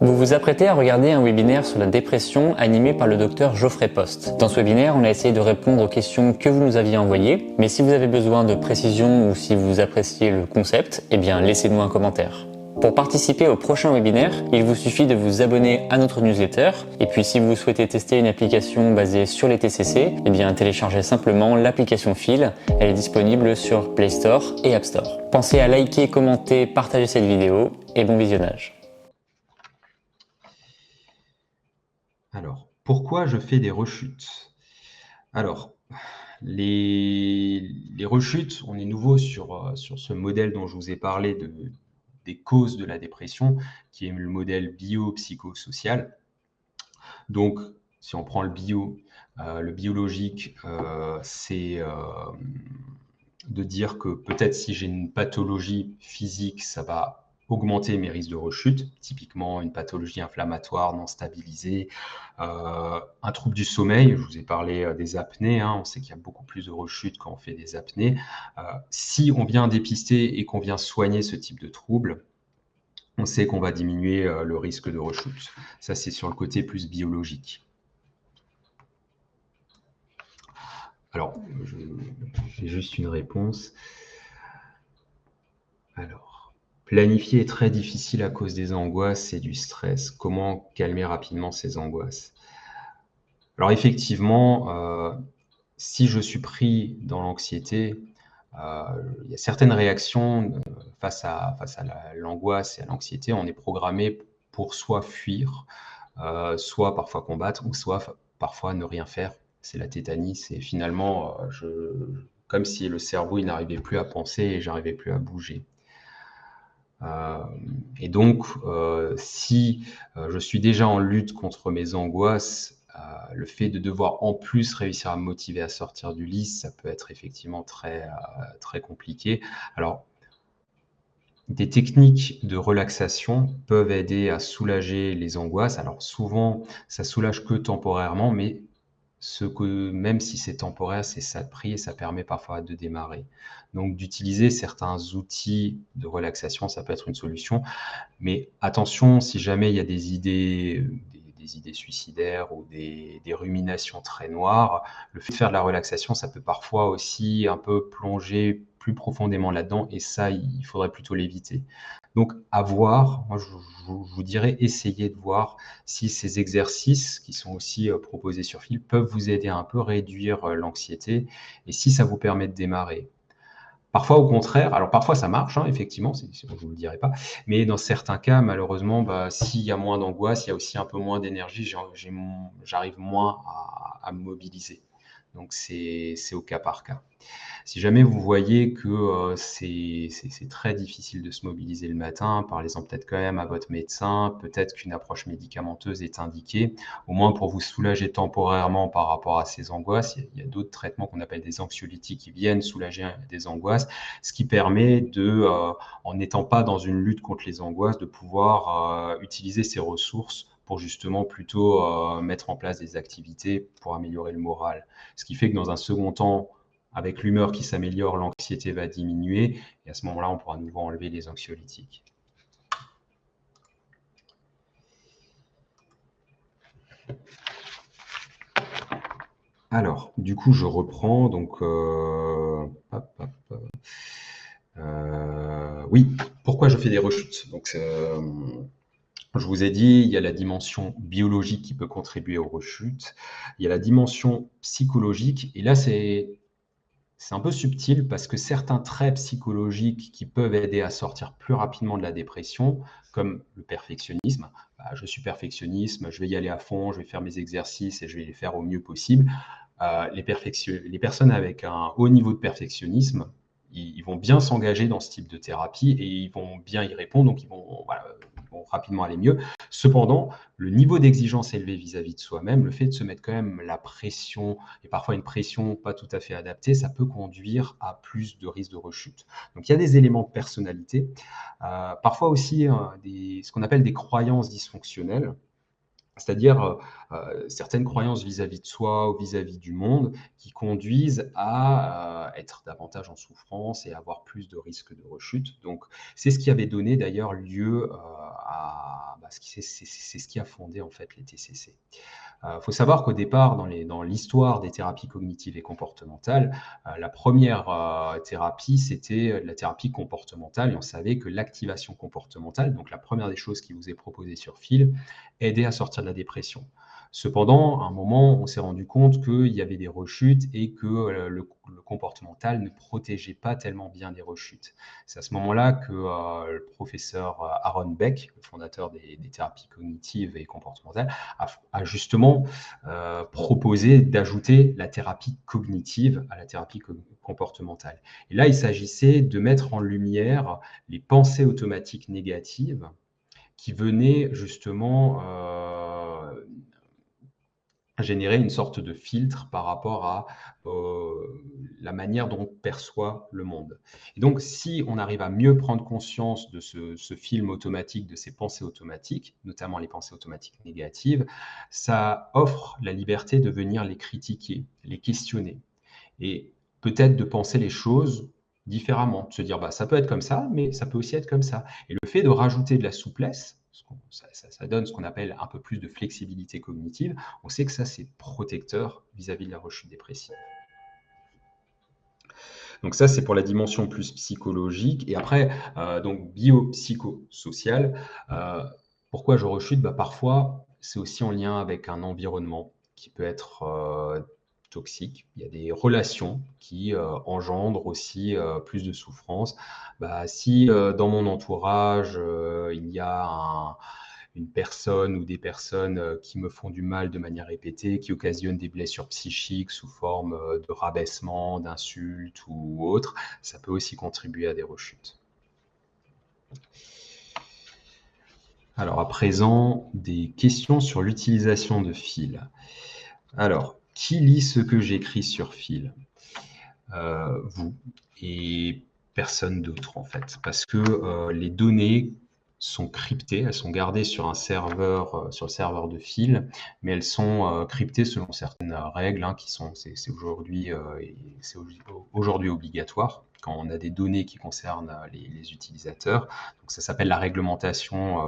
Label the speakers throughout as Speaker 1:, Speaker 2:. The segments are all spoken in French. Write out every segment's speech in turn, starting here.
Speaker 1: Vous vous apprêtez à regarder un webinaire sur la dépression animé par le docteur Geoffrey Post. Dans ce webinaire, on a essayé de répondre aux questions que vous nous aviez envoyées, mais si vous avez besoin de précision ou si vous appréciez le concept, eh bien laissez-nous un commentaire. Pour participer au prochain webinaire, il vous suffit de vous abonner à notre newsletter, et puis si vous souhaitez tester une application basée sur les TCC, eh bien téléchargez simplement l'application Phil, elle est disponible sur Play Store et App Store. Pensez à liker, commenter, partager cette vidéo, et bon visionnage.
Speaker 2: Alors, pourquoi je fais des rechutes? Alors, les rechutes, on est nouveau sur ce modèle dont je vous ai parlé des causes de la dépression, qui est le modèle biopsychosocial. Donc, si on prend le biologique, c'est de dire que peut-être si j'ai une pathologie physique, ça va augmenter mes risques de rechute, typiquement une pathologie inflammatoire non stabilisée, un trouble du sommeil. Je vous ai parlé des apnées, on sait qu'il y a beaucoup plus de rechutes quand on fait des apnées. Si on vient dépister et qu'on vient soigner ce type de trouble, on sait qu'on va diminuer le risque de rechute. Ça, c'est sur le côté plus biologique. Alors, j'ai juste une réponse. Alors, planifier est très difficile à cause des angoisses et du stress. Comment calmer rapidement ces angoisses? Alors effectivement, si je suis pris dans l'anxiété, il y a certaines réactions face à l'angoisse et à l'anxiété. On est programmé pour soit fuir, soit parfois combattre, ou soit parfois ne rien faire. C'est la tétanie, c'est finalement comme si le cerveau il n'arrivait plus à penser et j'arrivais plus à bouger. Et donc, si je suis déjà en lutte contre mes angoisses, le fait de devoir en plus réussir à me motiver à sortir du lit, ça peut être effectivement très compliqué. Alors, des techniques de relaxation peuvent aider à soulager les angoisses. Alors souvent, ça soulage que temporairement, mais même si c'est temporaire, c'est ça de prix et ça permet parfois de démarrer. Donc d'utiliser certains outils de relaxation, ça peut être une solution. Mais attention, si jamais il y a des idées suicidaires ou des ruminations très noires, le fait de faire de la relaxation, ça peut parfois aussi un peu plonger plus profondément là-dedans et ça, il faudrait plutôt l'éviter. Donc à voir, moi je vous dirais essayez de voir si ces exercices qui sont aussi proposés sur fil peuvent vous aider à un peu réduire l'anxiété et si ça vous permet de démarrer. Parfois, au contraire, alors parfois ça marche, effectivement, je ne vous le dirai pas, mais dans certains cas, malheureusement, s'il y a moins d'angoisse, il y a aussi un peu moins d'énergie, j'arrive moins à me mobiliser. Donc c'est au cas par cas. Si jamais vous voyez que c'est très difficile de se mobiliser le matin, parlez-en peut-être quand même à votre médecin, peut-être qu'une approche médicamenteuse est indiquée, au moins pour vous soulager temporairement par rapport à ces angoisses. Il y a d'autres traitements qu'on appelle des anxiolytiques qui viennent soulager des angoisses, ce qui permet en n'étant pas dans une lutte contre les angoisses, de pouvoir utiliser ces ressources pour justement plutôt mettre en place des activités pour améliorer le moral. Ce qui fait que dans un second temps, avec l'humeur qui s'améliore, l'anxiété va diminuer et à ce moment-là, on pourra à nouveau enlever les anxiolytiques. Alors, du coup, je reprends. Donc, oui, pourquoi je fais des rechutes? Donc, je vous ai dit, il y a la dimension biologique qui peut contribuer aux rechutes. Il y a la dimension psychologique. Et là, c'est un peu subtil parce que certains traits psychologiques qui peuvent aider à sortir plus rapidement de la dépression, comme le perfectionnisme, je suis perfectionniste, je vais y aller à fond, je vais faire mes exercices et je vais les faire au mieux possible. Les personnes avec un haut niveau de perfectionnisme, ils vont bien s'engager dans ce type de thérapie et ils vont bien y répondre, donc ils vont rapidement aller mieux. Cependant, le niveau d'exigence élevé vis-à-vis de soi-même, le fait de se mettre quand même la pression, et parfois une pression pas tout à fait adaptée, ça peut conduire à plus de risques de rechute. Donc il y a des éléments de personnalité, parfois aussi ce qu'on appelle des croyances dysfonctionnelles. c'est-à-dire certaines croyances vis-à-vis de soi ou vis-à-vis du monde qui conduisent à être davantage en souffrance et avoir plus de risques de rechute. Donc, c'est ce qui avait donné d'ailleurs lieu à c'est ce qui a fondé en fait les TCC. Faut savoir qu'au départ, dans l'histoire des thérapies cognitives et comportementales, la première thérapie, c'était la thérapie comportementale et on savait que l'activation comportementale, donc la première des choses qui vous est proposée sur fil, aidait à sortir de la dépression. Cependant, à un moment, on s'est rendu compte qu'il y avait des rechutes et que le comportemental ne protégeait pas tellement bien des rechutes. C'est à ce moment-là que le professeur Aaron Beck, le fondateur des thérapies cognitives et comportementales, a justement proposé d'ajouter la thérapie cognitive à la thérapie comportementale. Et là, il s'agissait de mettre en lumière les pensées automatiques négatives qui venaient justement générer une sorte de filtre par rapport à la manière dont on perçoit le monde. Et donc, si on arrive à mieux prendre conscience de ce film automatique, de ces pensées automatiques, notamment les pensées automatiques négatives, ça offre la liberté de venir les critiquer, les questionner, et peut-être de penser les choses différemment, de se dire bah, ça peut être comme ça, mais ça peut aussi être comme ça. Et le fait de rajouter de la souplesse, ça donne ce qu'on appelle un peu plus de flexibilité cognitive. On sait que ça, c'est protecteur vis-à-vis de la rechute dépressive. Donc ça, c'est pour la dimension plus psychologique. Et après, donc biopsychosocial. Pourquoi je rechute? Bah, parfois, c'est aussi en lien avec un environnement qui peut être toxique. Il y a des relations qui engendrent aussi plus de souffrance. Bah, si dans mon entourage, il y a une personne ou des personnes qui me font du mal de manière répétée, qui occasionnent des blessures psychiques sous forme de rabaissement, d'insultes ou autres, ça peut aussi contribuer à des rechutes. Alors à présent, des questions sur l'utilisation de fil. Alors, qui lit ce que j'écris sur fil? Vous et personne d'autre en fait, parce que les données sont cryptées, elles sont gardées sur un serveur, sur le serveur de fil, mais elles sont cryptées selon certaines règles qui sont, c'est aujourd'hui obligatoire quand on a des données qui concernent les utilisateurs. Donc ça s'appelle la réglementation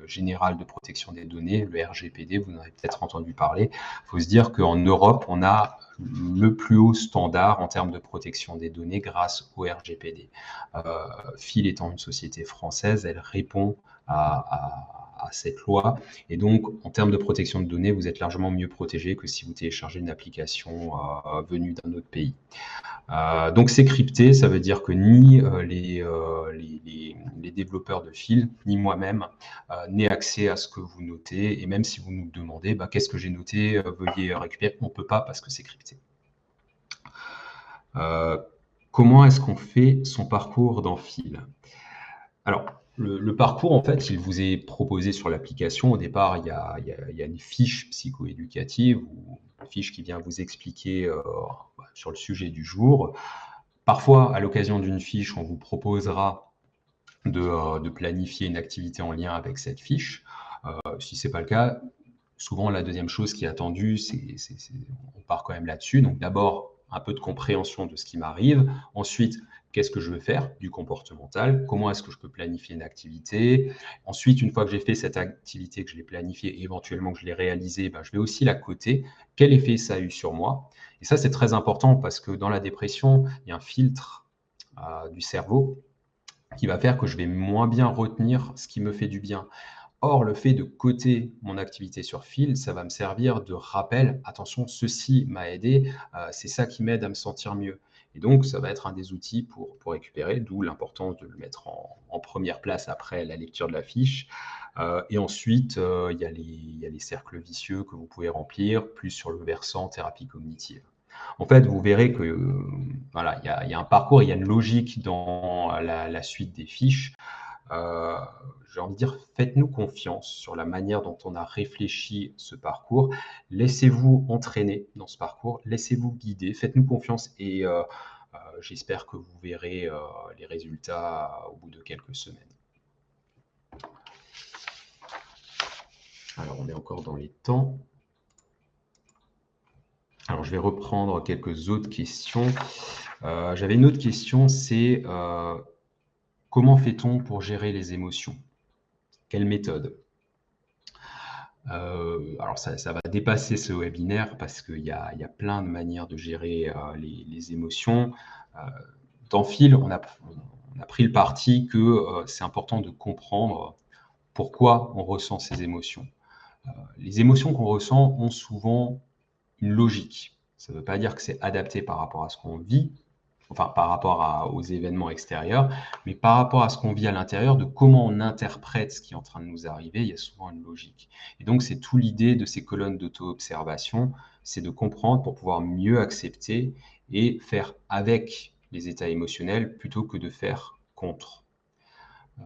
Speaker 2: générale de protection des données, le RGPD, vous en avez peut-être entendu parler. Il faut se dire qu'en Europe, on a le plus haut standard en termes de protection des données grâce au RGPD. Fil étant une société française, elle répond à cette loi. Et donc, en termes de protection de données, vous êtes largement mieux protégé que si vous téléchargez une application venue d'un autre pays. Donc, c'est crypté, ça veut dire que ni les développeurs de fil, ni moi-même, n'ai accès à ce que vous notez. Et même si vous nous demandez bah, qu'est-ce que j'ai noté, veuillez récupérer, on ne peut pas parce que c'est crypté. Comment est-ce qu'on fait son parcours dans fil? Alors, le parcours, en fait, il vous est proposé sur l'application. Au départ, il y a une fiche psychoéducative ou une fiche qui vient vous expliquer sur le sujet du jour. Parfois, à l'occasion d'une fiche, on vous proposera de planifier une activité en lien avec cette fiche. Si ce n'est pas le cas, souvent la deuxième chose qui est attendue, on part quand même là-dessus. Donc d'abord, un peu de compréhension de ce qui m'arrive. Ensuite, qu'est-ce que je veux faire du comportemental? Comment est-ce que je peux planifier une activité? Ensuite, une fois que j'ai fait cette activité, que je l'ai planifiée et éventuellement que je l'ai réalisée, ben, je vais aussi la coter. Quel effet ça a eu sur moi? Et ça, c'est très important parce que dans la dépression, il y a un filtre du cerveau qui va faire que je vais moins bien retenir ce qui me fait du bien. Or, le fait de coter mon activité sur fil, ça va me servir de rappel. Attention, ceci m'a aidé, c'est ça qui m'aide à me sentir mieux. Et donc, ça va être un des outils pour récupérer, d'où l'importance de le mettre en première place après la lecture de la fiche. Et ensuite, il y a les cercles vicieux que vous pouvez remplir, plus sur le versant thérapie cognitive. En fait, vous verrez que voilà, il y a un parcours, il y a une logique dans la suite des fiches. Euh, j'ai envie de dire, faites-nous confiance sur la manière dont on a réfléchi ce parcours. Laissez-vous entraîner dans ce parcours, laissez-vous guider, faites-nous confiance et j'espère que vous verrez les résultats au bout de quelques semaines. Alors, on est encore dans les temps. Alors, je vais reprendre quelques autres questions. J'avais une autre question, c'est comment fait-on pour gérer les émotions? Quelle méthode? Alors, ça va dépasser ce webinaire parce qu'il y a plein de manières de gérer les émotions. Dans Fil, on a pris le parti que c'est important de comprendre pourquoi on ressent ces émotions. Les émotions qu'on ressent ont souvent une logique. Ça ne veut pas dire que c'est adapté par rapport à ce qu'on vit, enfin par rapport aux événements extérieurs, mais par rapport à ce qu'on vit à l'intérieur, de comment on interprète ce qui est en train de nous arriver, il y a souvent une logique. Et donc c'est tout l'idée de ces colonnes d'auto-observation, c'est de comprendre pour pouvoir mieux accepter et faire avec les états émotionnels plutôt que de faire contre.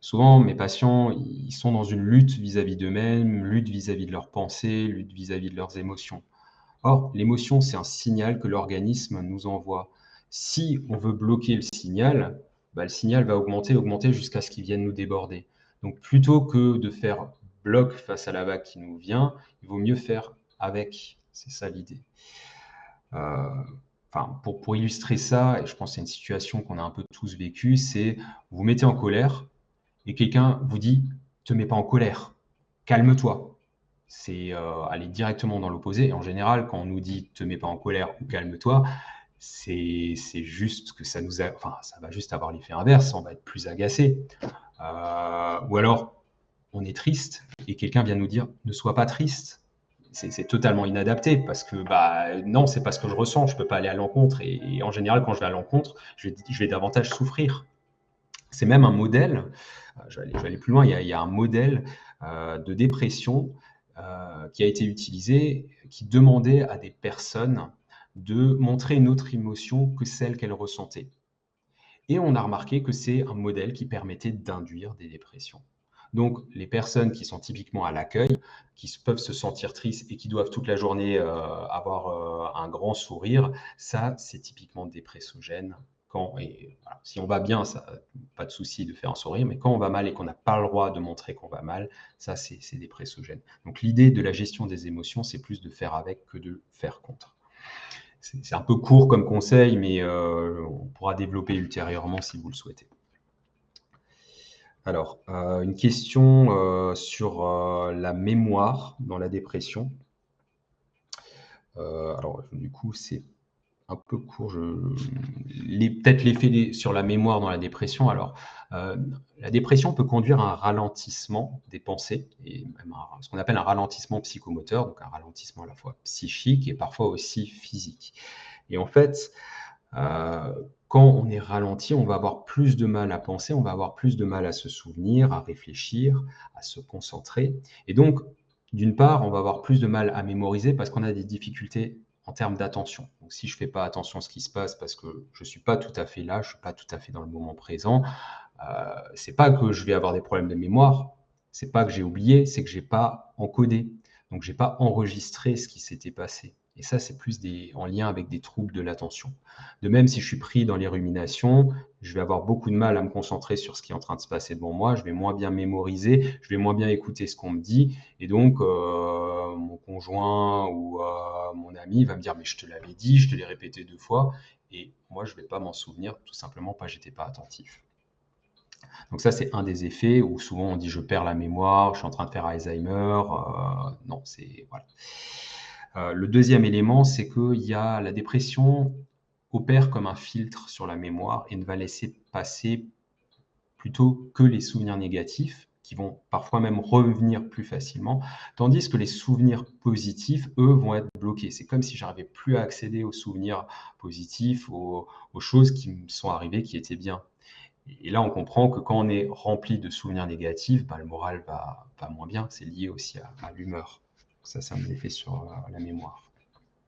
Speaker 2: Souvent, mes patients, ils sont dans une lutte vis-à-vis d'eux-mêmes, lutte vis-à-vis de leurs pensées, lutte vis-à-vis de leurs émotions. Or, l'émotion, c'est un signal que l'organisme nous envoie. Si on veut bloquer le signal va augmenter jusqu'à ce qu'il vienne nous déborder. Donc, plutôt que de faire bloc face à la vague qui nous vient, il vaut mieux faire avec. C'est ça l'idée. Pour illustrer ça, et je pense que c'est une situation qu'on a un peu tous vécue, c'est vous vous mettez en colère et quelqu'un vous dit « te mets pas en colère, calme-toi ». C'est aller directement dans l'opposé. Et en général, quand on nous dit « te mets pas en colère » ou « calme-toi », c'est juste que ça va juste avoir l'effet inverse, on va être plus agacé. Ou alors, on est triste et quelqu'un vient nous dire « ne sois pas triste ». C'est totalement inadapté parce que non, c'est pas ce que je ressens, je peux pas aller à l'encontre. Et en général, quand je vais à l'encontre, je vais davantage souffrir. C'est même un modèle, je vais aller plus loin, il y a un modèle de dépression qui a été utilisé, qui demandait à des personnes de montrer une autre émotion que celle qu'elles ressentaient. Et on a remarqué que c'est un modèle qui permettait d'induire des dépressions. Donc, les personnes qui sont typiquement à l'accueil, qui peuvent se sentir tristes et qui doivent toute la journée avoir un grand sourire, ça, c'est typiquement dépressogène. Voilà, si on va bien, ça, pas de souci de faire un sourire, mais quand on va mal et qu'on n'a pas le droit de montrer qu'on va mal, ça, c'est dépressogène. Donc, l'idée de la gestion des émotions, c'est plus de faire avec que de faire contre. C'est un peu court comme conseil, mais on pourra développer ultérieurement si vous le souhaitez. Alors, une question sur la mémoire dans la dépression. Alors, du coup, c'est un peu court. Peut-être l'effet sur la mémoire dans la dépression. Alors, la dépression peut conduire à un ralentissement des pensées, et même ce qu'on appelle un ralentissement psychomoteur, donc un ralentissement à la fois psychique et parfois aussi physique. Et en fait, quand on est ralenti, on va avoir plus de mal à penser, on va avoir plus de mal à se souvenir, à réfléchir, à se concentrer. Et donc, d'une part, on va avoir plus de mal à mémoriser parce qu'on a des difficultés en termes d'attention. Donc, si je ne fais pas attention à ce qui se passe parce que je ne suis pas tout à fait là, je ne suis pas tout à fait dans le moment présent, c'est pas que je vais avoir des problèmes de mémoire, c'est pas que j'ai oublié, c'est que j'ai pas encodé. Donc, j'ai pas enregistré ce qui s'était passé. Et ça, c'est plus en lien avec des troubles de l'attention. De même, si je suis pris dans les ruminations, je vais avoir beaucoup de mal à me concentrer sur ce qui est en train de se passer devant moi, je vais moins bien mémoriser, je vais moins bien écouter ce qu'on me dit, et donc mon conjoint ou mon ami va me dire « mais je te l'avais dit, je te l'ai répété 2 fois », et moi, je ne vais pas m'en souvenir, tout simplement parce que je n'étais pas attentif. Donc ça, c'est un des effets où souvent on dit « je perds la mémoire, je suis en train de faire Alzheimer ». Non, c'est… Voilà. Le deuxième élément, c'est que la dépression opère comme un filtre sur la mémoire et ne va laisser passer plutôt que les souvenirs négatifs, qui vont parfois même revenir plus facilement, tandis que les souvenirs positifs, eux, vont être bloqués. C'est comme si j'arrivais plus à accéder aux souvenirs positifs, aux choses qui me sont arrivées, qui étaient bien. Et là, on comprend que quand on est rempli de souvenirs négatifs, le moral va moins bien. C'est lié aussi à l'humeur. Ça, c'est un effet sur la mémoire.